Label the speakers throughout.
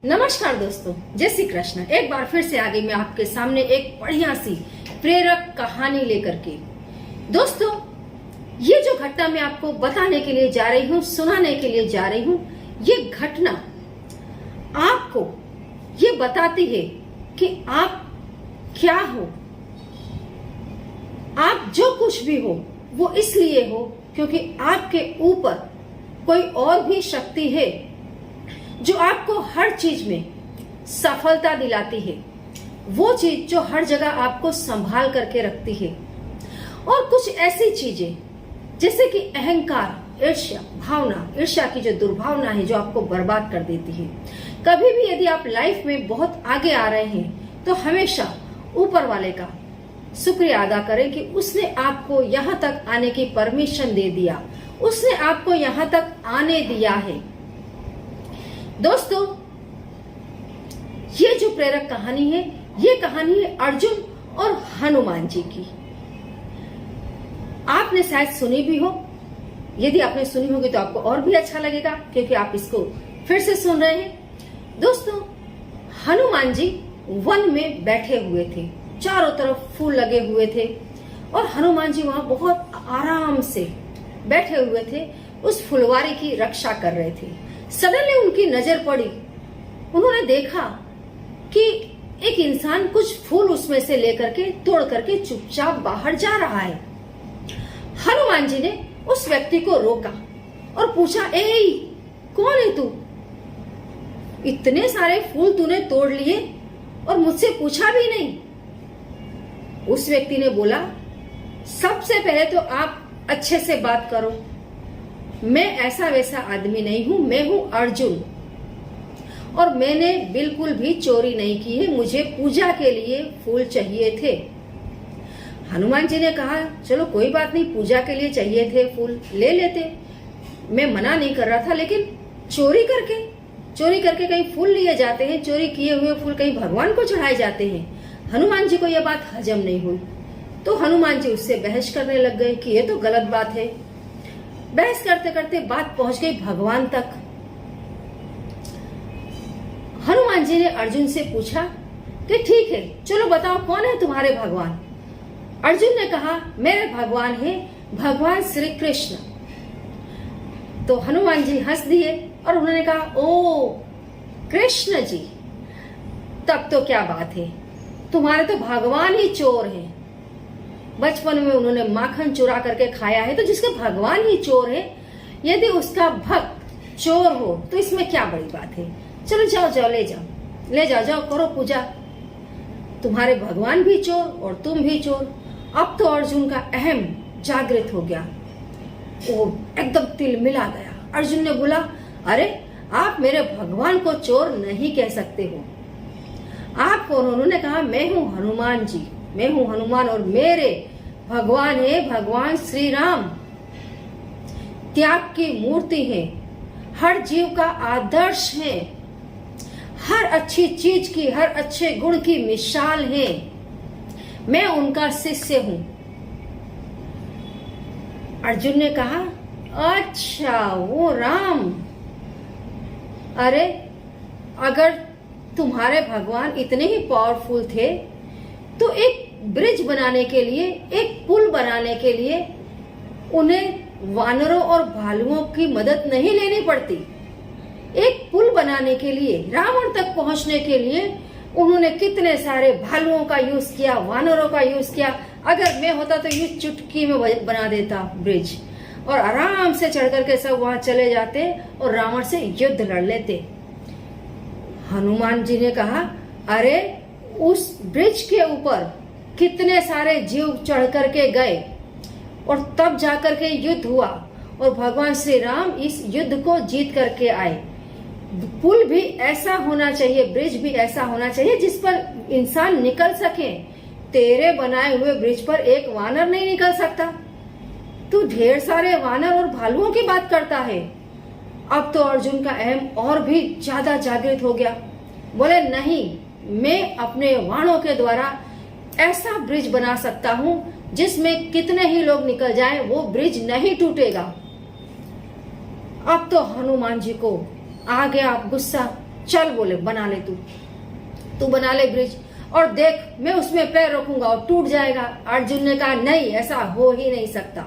Speaker 1: नमस्कार दोस्तों, जय श्री कृष्ण। एक बार फिर से आ गई मैं आपके सामने एक बढ़िया सी प्रेरक कहानी लेकर के। दोस्तों, ये जो घटना मैं आपको बताने के लिए जा रही हूँ, सुनाने के लिए जा रही हूँ, ये घटना आपको ये बताती है कि आप क्या हो। आप जो कुछ भी हो वो इसलिए हो क्योंकि आपके ऊपर कोई और भी शक्ति है जो आपको हर चीज में सफलता दिलाती है, वो चीज जो हर जगह आपको संभाल करके रखती है। और कुछ ऐसी चीजें जैसे कि अहंकार, ईर्ष्या भावना, ईर्ष्या की जो दुर्भावना है जो आपको बर्बाद कर देती है। कभी भी यदि आप लाइफ में बहुत आगे आ रहे हैं तो हमेशा ऊपर वाले का शुक्रिया अदा करें कि उसने आपको यहाँ तक आने की परमिशन दे दिया, उसने आपको यहाँ तक आने दिया है। दोस्तों, ये जो प्रेरक कहानी है, ये कहानी है अर्जुन और हनुमान जी की। आपने शायद सुनी भी हो। यदि आपने सुनी होगी तो आपको और भी अच्छा लगेगा क्योंकि आप इसको फिर से सुन रहे हैं। दोस्तों, हनुमान जी वन में बैठे हुए थे, चारों तरफ फूल लगे हुए थे और हनुमान जी वहां बहुत आराम से बैठे हुए थे, उस फुलवारी की रक्षा कर रहे थे। सडनली उनकी नजर पड़ी, उन्होंने देखा कि एक इंसान कुछ फूल उसमें से लेकर के तोड़ करके चुपचाप बाहर जा रहा है। हनुमान जी ने उस व्यक्ति को रोका और पूछा, ए कौन है तू? इतने सारे फूल तूने तोड़ लिए और मुझसे पूछा भी नहीं। उस व्यक्ति ने बोला, सबसे पहले तो आप अच्छे से बात करो, मैं ऐसा वैसा आदमी नहीं हूं, मैं हूं अर्जुन और मैंने बिल्कुल भी चोरी नहीं की है, मुझे पूजा के लिए फूल चाहिए थे। हनुमान जी ने कहा, चलो कोई बात नहीं, पूजा के लिए चाहिए थे फूल, ले लेते, मैं मना नहीं कर रहा था, लेकिन चोरी करके कहीं फूल लिए जाते हैं, चोरी किए हुए फूल कहीं भगवान को चढ़ाए जाते हैं। हनुमान जी को यह बात हजम नहीं हुई तो हनुमान जी उससे बहस करने लग गए कि ये तो गलत बात है। बहस करते करते बात पहुंच गई भगवान तक। हनुमान जी ने अर्जुन से पूछा कि ठीक है, चलो बताओ कौन है तुम्हारे भगवान? अर्जुन ने कहा, मेरे भगवान है भगवान श्री कृष्ण। तो हनुमान जी हंस दिए और उन्होंने कहा, ओ कृष्ण जी, तब तो क्या बात है, तुम्हारे तो भगवान ही चोर हैं। बचपन में उन्होंने माखन चुरा करके खाया है, तो जिसके भगवान ही चोर है, यदि उसका भक्त चोर हो तो इसमें क्या बड़ी बात है। चलो जाओ, ले जाओ, करो पूजा। तुम्हारे भगवान भी चोर और तुम भी चोर। अब तो अर्जुन का अहम जागृत हो गया, वो एकदम तिलमिला गया। अर्जुन ने बोला, अरे आप मेरे भगवान को चोर नहीं कह सकते हो। आप कौन? उन्होंने कहा, मैं हूँ हनुमान जी, मैं हूँ हनुमान और मेरे भगवान है भगवान श्री राम। त्याग की मूर्ति है, हर जीव का आदर्श है, हर अच्छी चीज की, हर अच्छे गुण की मिसाल है। मैं उनका शिष्य हूं। अर्जुन ने कहा, अच्छा वो राम। अरे अगर तुम्हारे भगवान इतने ही पावरफुल थे तो एक ब्रिज बनाने के लिए, एक पुल बनाने के लिए उन्हें वानरों और भालुओं की मदद नहीं लेनी पड़ती। एक पुल बनाने के लिए, रावण तक पहुंचने के लिए उन्होंने कितने सारे भालुओं का यूज किया, वानरों का यूज किया। अगर मैं होता तो ये चुटकी में बना देता ब्रिज और आराम से चढ़ करके सब वहां चले जाते और रावण से युद्ध लड़ लेते। हनुमान जी ने कहा, अरे उस ब्रिज के ऊपर कितने सारे जीव चढ़ करके गए और तब जाकर के युद्ध हुआ और भगवान श्री राम इस युद्ध को जीत करके आए। पुल भी ऐसा होना चाहिए, ब्रिज भी ऐसा होना चाहिए जिस पर इंसान निकल सके। तेरे बनाए हुए ब्रिज पर एक वानर नहीं निकल सकता, तू ढेर सारे वानर और भालुओं की बात करता है। अब तो अर्जुन का अहम और भी ज्यादा जागृत हो गया। बोले, नहीं, मैं अपने वाणों के द्वारा ऐसा ब्रिज बना सकता हूं जिसमें कितने ही लोग निकल जाएं, वो ब्रिज नहीं टूटेगा। अब तो हनुमान जी को आ गया गुस्सा चल बोले बना ले, तू बना ले ब्रिज, और देख मैं उसमें पैर रखूंगा और टूट जाएगा। अर्जुन ने कहा नहीं, ऐसा हो ही नहीं सकता।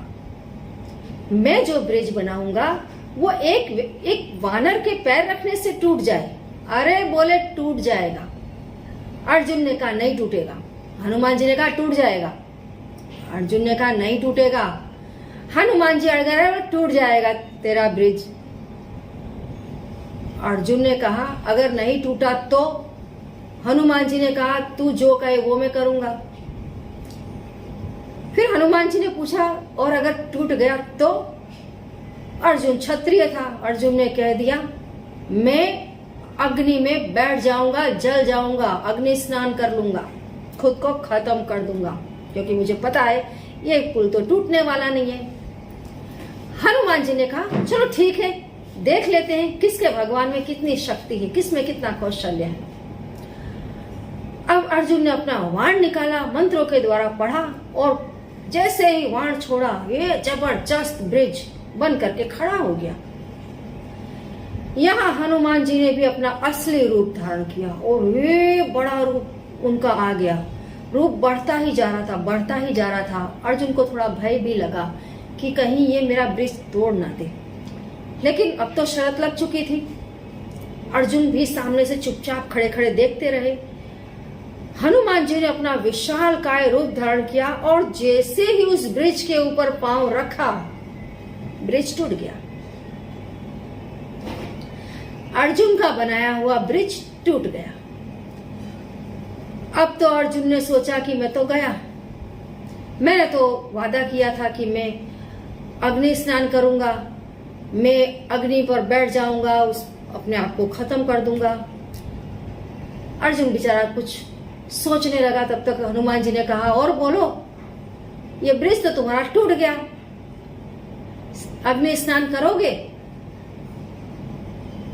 Speaker 1: मैं जो ब्रिज बनाऊंगा वो एक वानर के पैर रखने से टूट जाए? अरे बोले टूट जाएगा। अर्जुन ने कहा नहीं टूटेगा। हनुमान जी ने कहा टूट जाएगा। अर्जुन ने कहा नहीं टूटेगा। हनुमान जी अड़ गए, टूट जाएगा तेरा ब्रिज। अर्जुन ने कहा अगर नहीं टूटा तो? हनुमान जी ने कहा तू जो कहे वो मैं करूंगा। फिर हनुमान जी ने पूछा और अगर टूट गया तो? अर्जुन क्षत्रिय था, अर्जुन ने कह दिया मैं अग्नि में बैठ जाऊंगा, जल जाऊंगा, अग्नि स्नान कर लूंगा, खुद को खत्म कर दूंगा, क्योंकि मुझे पता है ये पुल तो टूटने वाला नहीं है। हनुमान जी ने कहा चलो ठीक है, देख लेते हैं किसके भगवान में कितनी शक्ति है, किस में कितना कौशल्य है। अब अर्जुन ने अपना वाण निकाला, मंत्रों के द्वारा पढ़ा, और जैसे ही वाण छोड़ा ये जबरदस्त ब्रिज बन करके खड़ा हो गया। यहाँ हनुमान जी ने भी अपना असली रूप धारण किया और ये बड़ा रूप उनका आ गया। रूप बढ़ता ही जा रहा था, बढ़ता ही जा रहा था। अर्जुन को थोड़ा भय भी लगा कि कहीं ये मेरा ब्रिज तोड़ ना दे, लेकिन अब तो शर्त लग चुकी थी। अर्जुन भी सामने से चुपचाप खड़े खड़े देखते रहे। हनुमान जी ने अपना विशाल काय रूप धारण किया और जैसे ही उस ब्रिज के ऊपर पांव रखा, ब्रिज टूट गया। अर्जुन का बनाया हुआ ब्रिज टूट गया। अब तो अर्जुन ने सोचा कि मैं तो गया, मैंने तो वादा किया था कि मैं अग्नि स्नान करूंगा, मैं अग्नि पर बैठ जाऊंगा, उस अपने आप को खत्म कर दूंगा। अर्जुन बेचारा कुछ सोचने लगा, तब तक हनुमान जी ने कहा और बोलो, ये ब्रिज तो तुम्हारा टूट गया, अग्नि स्नान करोगे?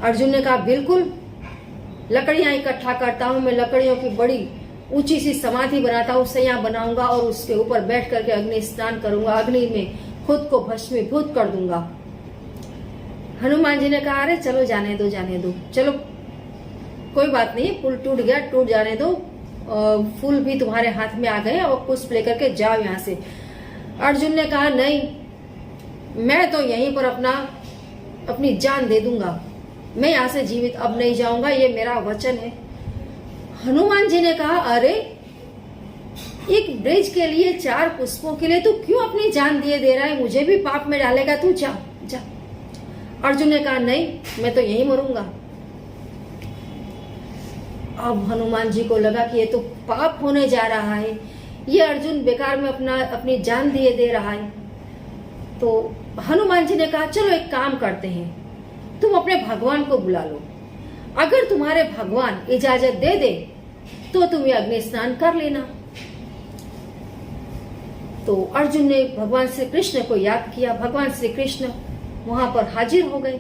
Speaker 1: अर्जुन ने कहा बिल्कुल, लकड़ियां इकट्ठा करता हूं, मैं लकड़ियों की बड़ी ऊंची सी समाधि बनाता हूं, सैया बनाऊंगा और उसके ऊपर बैठ करके अग्नि स्नान करूंगा, अग्नि में खुद को भस्मीभूत कर दूंगा। हनुमान जी ने कहा अरे चलो जाने दो, जाने दो, चलो कोई बात नहीं, पुल टूट गया, टूट जाने दो, फूल भी तुम्हारे हाथ में आ गए और पुष्प लेकर के जाओ यहाँ से। अर्जुन ने कहा नहीं, मैं तो यहीं पर अपनी जान दे दूंगा, मैं यहाँ से जीवित अब नहीं जाऊंगा, ये मेरा वचन है। हनुमान जी ने कहा अरे एक ब्रिज के लिए, 4 पुष्पों के लिए तू क्यों अपनी जान दिए दे रहा है, मुझे भी पाप में डालेगा, तू जा जा। अर्जुन ने कहा नहीं, मैं तो यहीं मरूंगा। अब हनुमान जी को लगा कि ये तो पाप होने जा रहा है, ये अर्जुन बेकार में अपनी जान दिए दे रहा है। तो हनुमान जी ने कहा चलो एक काम करते हैं, तुम अपने भगवान को बुला लो, अगर तुम्हारे भगवान इजाजत दे दे तो तुम ये अग्नि स्नान कर लेना। तो अर्जुन ने भगवान श्री कृष्ण को याद किया, भगवान श्री कृष्ण वहां पर हाजिर हो गए।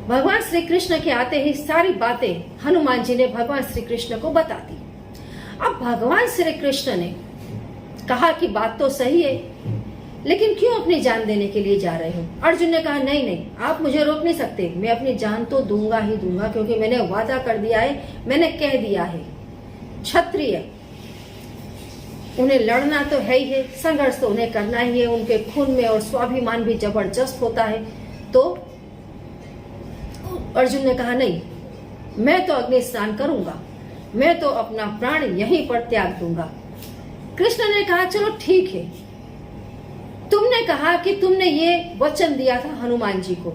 Speaker 1: भगवान श्री कृष्ण के आते ही सारी बातें हनुमान जी ने भगवान श्री कृष्ण को बता दी। अब भगवान श्री कृष्ण ने कहा कि बात तो सही है, लेकिन क्यों अपनी जान देने के लिए जा रहे हो? अर्जुन ने कहा नहीं नहीं, आप मुझे रोक नहीं सकते, मैं अपनी जान तो दूंगा ही दूंगा, क्योंकि मैंने वादा कर दिया है, मैंने कह दिया है। क्षत्रिय उन्हें लड़ना तो है ही है, संघर्ष तो उन्हें करना ही है, उनके खून में और स्वाभिमान भी जबरदस्त होता है। तो अर्जुन ने कहा नहीं, मैं तो अग्नि स्नान करूंगा, मैं तो अपना प्राण यहीं पर त्याग दूंगा। कृष्ण ने कहा चलो ठीक है, तुमने कहा कि तुमने ये वचन दिया था हनुमान जी को,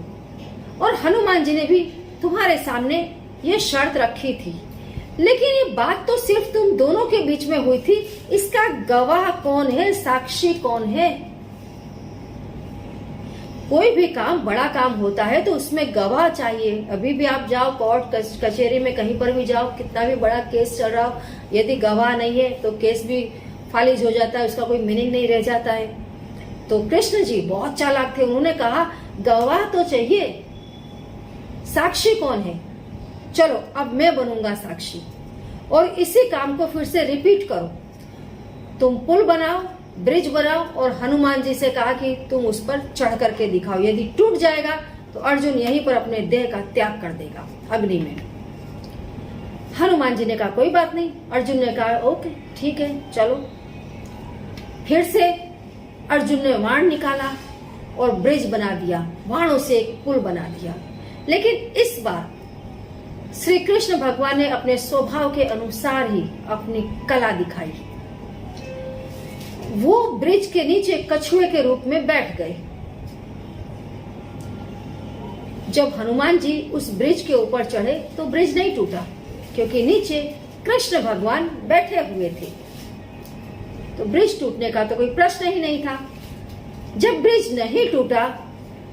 Speaker 1: और हनुमान जी ने भी तुम्हारे सामने ये शर्त रखी थी, लेकिन ये बात तो सिर्फ तुम दोनों के बीच में हुई थी, इसका गवाह कौन है, साक्षी कौन है? कोई भी काम, बड़ा काम होता है तो उसमें गवाह चाहिए। अभी भी आप जाओ कोर्ट कचहरी में, कहीं पर भी जाओ, कितना भी बड़ा केस चल रहा हो, यदि गवाह नहीं है तो केस भी फालिज हो जाता है, उसका कोई मीनिंग नहीं रह जाता है। तो कृष्ण जी बहुत चालाक थे, उन्होंने कहा गवाह तो चाहिए, साक्षी कौन है? चलो अब मैं बनूंगा साक्षी, और इसी काम को फिर से रिपीट करो, तुम पुल बनाओ, ब्रिज बनाओ, और हनुमान जी से कहा कि तुम उस पर चढ़ करके दिखाओ, यदि टूट जाएगा तो अर्जुन यहीं पर अपने देह का त्याग कर देगा अग्नि में। हनुमान जी ने कहा कोई बात नहीं। अर्जुन ने कहा ओके ठीक है चलो। फिर से अर्जुन ने बाण निकाला और ब्रिज बना दिया, बाणों से एक पुल बना दिया। लेकिन इस बार श्री कृष्ण भगवान ने अपने स्वभाव के अनुसार ही अपनी कला दिखाई। वो ब्रिज के नीचे कछुए के रूप में बैठ गए। जब हनुमान जी उस ब्रिज के ऊपर चढ़े तो ब्रिज नहीं टूटा, क्योंकि नीचे कृष्ण भगवान बैठे हुए थे। तो ब्रिज टूटने का तो कोई प्रश्न ही नहीं था। जब ब्रिज नहीं टूटा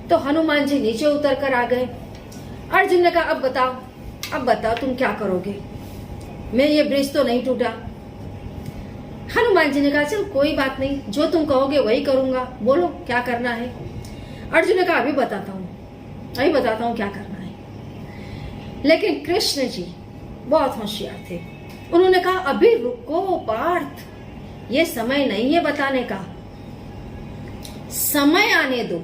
Speaker 1: तो हनुमान जी नीचे उतर कर आ गए। अर्जुन ने कहा अब बताओ तुम क्या करोगे, मैं ये ब्रिज तो नहीं टूटा। हनुमान जी ने कहा चल कोई बात नहीं, जो तुम कहोगे वही करूंगा, बोलो क्या करना है। अर्जुन ने कहा अभी बताता हूँ क्या करना है। लेकिन कृष्ण जी बहुत होशियार थे। उन्होंने कहा अभी रुको पार्थ, ये समय नहीं है बताने का, समय आने दो।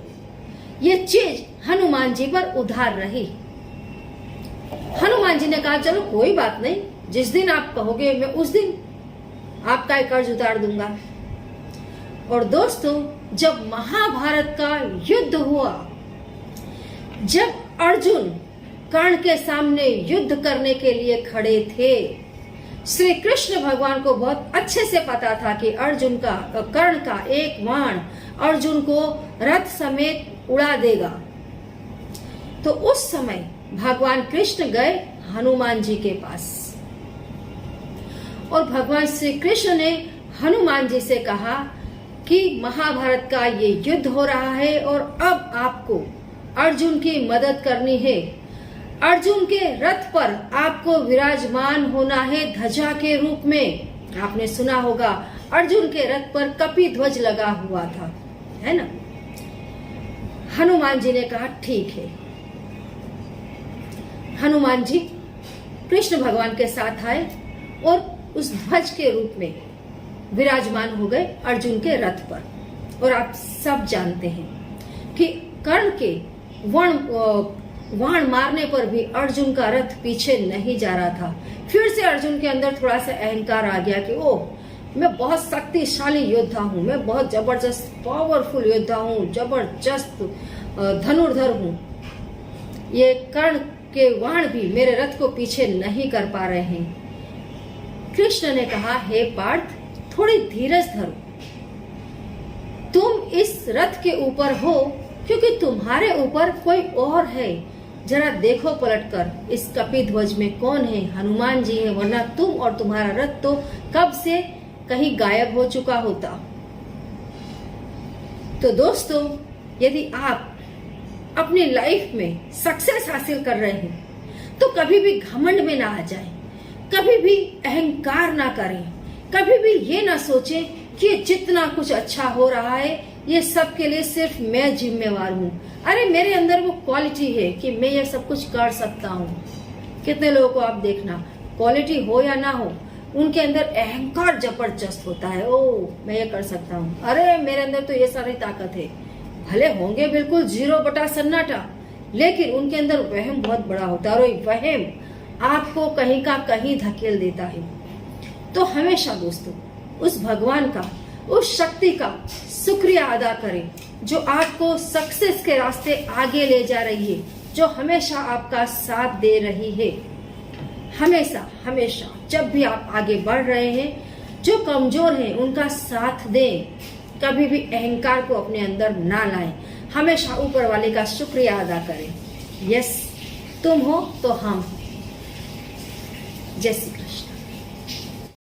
Speaker 1: ये चीज हनुमान जी पर उधार रही। हनुमान जी ने कहा चलो कोई बात नहीं, जिस दिन आप कहोगे मैं उस दिन आपका कर्ज उतार दूंगा। और दोस्तों, जब महाभारत का युद्ध हुआ, जब अर्जुन कर्ण के सामने युद्ध करने के लिए खड़े थे, श्री कृष्ण भगवान को बहुत अच्छे से पता था कि कर्ण का एक बाण अर्जुन को रथ समेत उड़ा देगा। तो उस समय भगवान कृष्ण गए हनुमान जी के पास और भगवान श्री कृष्ण ने हनुमान जी से कहा कि महाभारत का ये युद्ध हो रहा है और अब आपको अर्जुन की मदद करनी है। अर्जुन के रथ पर आपको विराजमान होना है ध्वजा के रूप में। आपने सुना होगा अर्जुन के रथ पर कपि ध्वज लगा हुआ था, है ना। हनुमान जी ने कहा ठीक है। हनुमान जी कृष्ण भगवान के साथ आए और उस ध्वज के रूप में विराजमान हो गए अर्जुन के रथ पर। और आप सब जानते हैं कि कर्ण के वाण मारने पर भी अर्जुन का रथ पीछे नहीं जा रहा था। फिर से अर्जुन के अंदर थोड़ा सा अहंकार आ गया कि ओह, मैं बहुत शक्तिशाली योद्धा हूँ, मैं बहुत जबरदस्त पावरफुल योद्धा हूँ, जबरदस्त धनुर्धर हूँ। ये कर्ण के वाण भी मेरे रथ को पीछे नहीं कर पा रहे हैं। कृष्ण ने कहा हे पार्थ, थोड़ी धीरज धरो। तुम इस रथ के ऊपर हो क्योंकि तुम्हारे ऊपर कोई और है। जरा देखो पलटकर इस कपि ध्वज में कौन है? हनुमान जी है, वरना तुम और तुम्हारा रथ तो कब से कहीं गायब हो चुका होता। तो दोस्तों, यदि आप अपनी लाइफ में सक्सेस हासिल कर रहे हैं तो कभी भी घमंड में ना आ जाएं, कभी भी अहंकार ना करें, कभी भी ये ना सोचें कि जितना कुछ अच्छा हो रहा है ये सब के लिए सिर्फ मैं जिम्मेवार हूँ। अरे मेरे अंदर वो क्वालिटी है कि मैं ये सब कुछ कर सकता हूँ। कितने लोगों को आप देखना, क्वालिटी हो या ना हो, उनके अंदर अहंकार जबरदस्त होता है। ओ, मैं ये कर सकता हूँ, अरे मेरे अंदर तो ये सारी ताकत है। भले होंगे बिल्कुल 0 सन्नाटा, लेकिन उनके अंदर वहम बहुत बड़ा होता है और वहम आपको कहीं का कहीं धकेल देता है। तो हमेशा दोस्तों उस भगवान का, उस शक्ति का शुक्रिया अदा करें जो आपको सक्सेस के रास्ते आगे ले जा रही है, जो हमेशा आपका साथ दे रही है। हमेशा हमेशा जब भी आप आगे बढ़ रहे हैं, जो कमजोर हैं उनका साथ दें। कभी भी अहंकार को अपने अंदर ना लाएं। हमेशा ऊपर वाले का शुक्रिया अदा करें। यस, तुम हो तो हम। जय श्री कृष्ण।